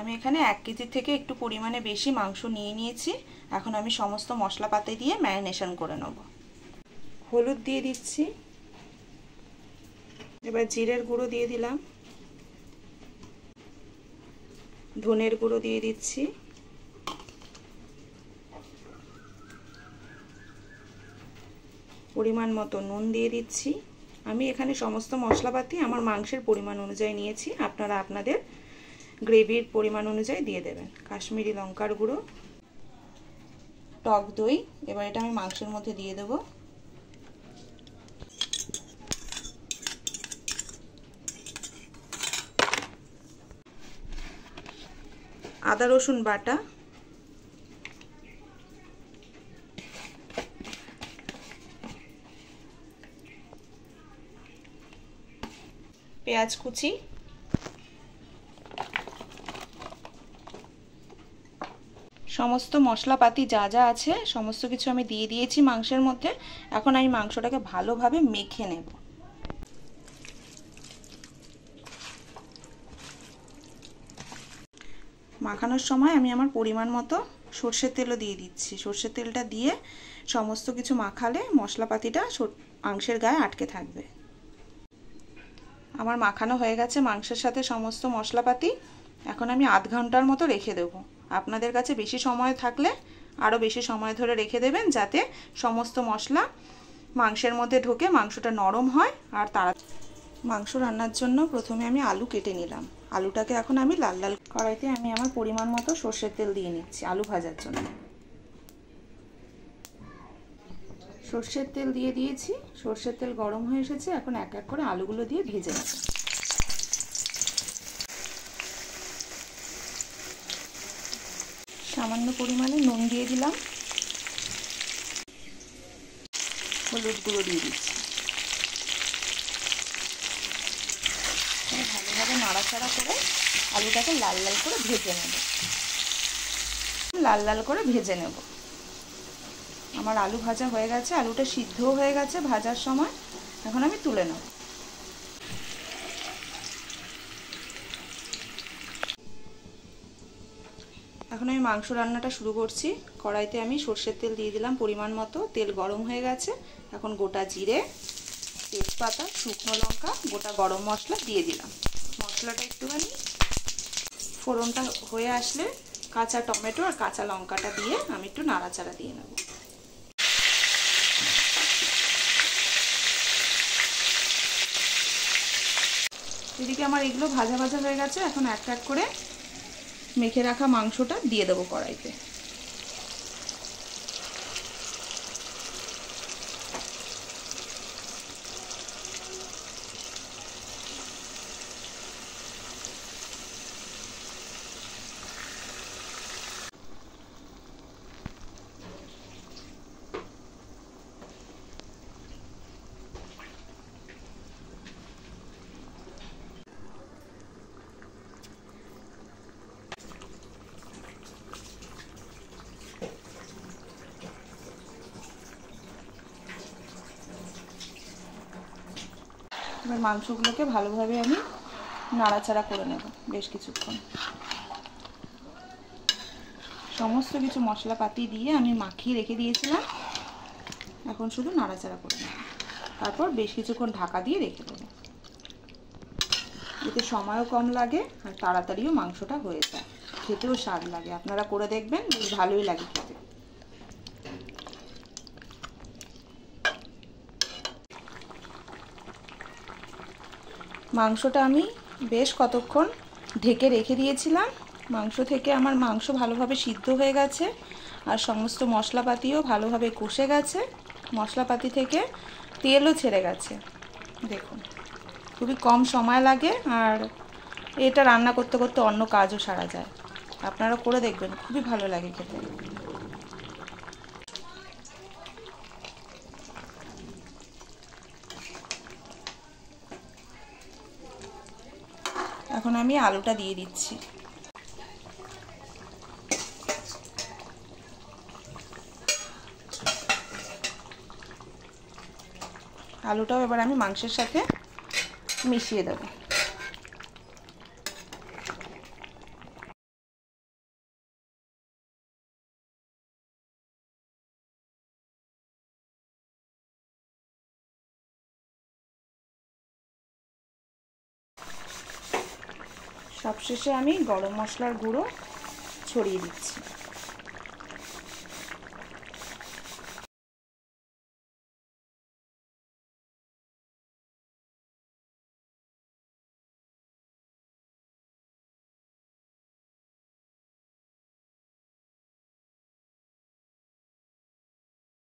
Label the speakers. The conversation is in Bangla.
Speaker 1: আমি এখানে 1 কেজি থেকে একটু পরিমাণে বেশি মাংস নিয়ে নিয়েছি। এখন আমি সমস্ত মশলাপাতি দিয়ে ম্যারিনেশন করে নেব। হলুদ দিয়ে দিচ্ছি, এবার জিরের গুঁড়ো দিয়ে দিলাম, ধনের গুঁড়ো দিয়ে দিচ্ছি, পরিমাণ মতো নুন দিয়ে দিচ্ছি। আমি এখানে সমস্ত মশলাপাতি আমার মাংসের পরিমাণ অনুযায়ী নিয়েছি, আপনারা আপনাদের গ্রেভির পরিমাণ অনুযায়ী দিয়ে দেবেন। কাশ্মীরি লঙ্কার গুঁড়ো, টক দই, এবার এটা আমি মাংসের মধ্যে দিয়ে দেব। আদা রসুন বাটা, পেঁয়াজ কুচি, সমস্ত মশলাপাতি যা যা আছে সমস্ত কিছু আমি দিয়ে দিয়েছি মাংসের মধ্যে। এখন আমি মাংসটাকে ভালোভাবে মেখে নেব। মাখানোর সময় আমি আমার পরিমাণ মতো সর্ষের তেলও দিয়ে দিচ্ছি। সর্ষের তেলটা দিয়ে সমস্ত কিছু মাখালে মশলাপাতিটা মাংসের গায়ে আটকে থাকবে। আমার মাখানো হয়ে গেছে মাংসের সাথে সমস্ত মশলাপাতি। এখন আমি আধ ঘন্টার মতো রেখে দেবো। আপনাদের কাছে বেশি সময় থাকলে আরও বেশি সময় ধরে রেখে দেবেন, যাতে সমস্ত মশলা মাংসের মধ্যে ঢোকে, মাংসটা নরম হয়। আর মাংস রান্নার জন্য প্রথমে আমি আলু কেটে নিলাম। আলুটাকে এখন আমি লাল লাল কড়াইতে আমি আমার পরিমাণ মতো সর্ষের তেল দিয়ে নিচ্ছি আলু ভাজার জন্য। সর্ষের তেল দিয়ে দিয়েছি, সর্ষের তেল গরম হয়ে এসেছে। এখন এক এক করে আলুগুলো দিয়ে ভেজে নেব। সামান্য পরিমাণে নুন দিয়ে দিলাম, হলুদ গুঁড়ো দিয়ে দিচ্ছি। ভালোভাবে নাড়াচাড়া করে আলুটাকে লাল লাল করে ভেজে নেব। লাল লাল করে ভেজে নেব। আমার আলু ভাজা হয়ে গেছে, আলুটা সিদ্ধও হয়ে গেছে ভাজার সময়। এখন আমি তুলে নেব। এখন আমি মাংস রান্নাটা শুরু করছি। কড়াইতে আমি সর্ষের তেল দিয়ে দিলাম পরিমাণ মতো। তেল গরম হয়ে গেছে। এখন গোটা জিরে, তেজপাতা, শুকনো লঙ্কা, গোটা গরম মশলা দিয়ে দিলাম। মশলাটা একটুখানি ফোড়নটা হয়ে আসলে কাঁচা টমেটো আর কাঁচা লঙ্কাটা দিয়ে আমি একটু নাড়াচাড়া দিয়ে নেব। এদিকে আমার এগুলো ভাজা ভাজা হয়ে গেছে। এখন এক এক করে মেখে রাখা মাংসটা দিয়ে দেবো কড়াইতে। এবার মাংসগুলোকে ভালোভাবে আমি নাড়াচাড়া করে নেব বেশ কিছুক্ষণ। সমস্ত কিছু মশলাপাতি দিয়ে আমি মাখিয়ে রেখে দিয়েছিলাম। এখন শুধু নাড়াচাড়া করে নেব, তারপর বেশ কিছুক্ষণ ঢাকা দিয়ে রেখে দেবো। এতে সময়ও কম লাগে আর তাড়াতাড়িও মাংসটা হয়ে যায়, খেতেও স্বাদ লাগে। আপনারা করে দেখবেন, বেশ ভালোই লাগে খেতে। মাংসটা আমি বেশ কতক্ষণ ঢেকে রেখে দিয়েছিলাম। মাংস থেকে আমার মাংস ভালোভাবে সিদ্ধ হয়ে গেছে আর সমস্ত মশলাপাতিও ভালোভাবে কষে গেছে। মশলাপাতি থেকে তেলও ছেড়ে গেছে। দেখুন, খুবই কম সময় লাগে আর এটা রান্না করতে করতে অন্য কাজও সারা যায়। আপনারা করে দেখবেন, খুবই ভালো লাগে খেতে। এখন আমি আলুটা দিয়ে দিচ্ছি। আলুটাও এবার আমি মাংসের সাথে মিশিয়ে দেবো। সবশেষে আমি গরম মশলার গুঁড়ো ছড়িয়ে দিচ্ছি।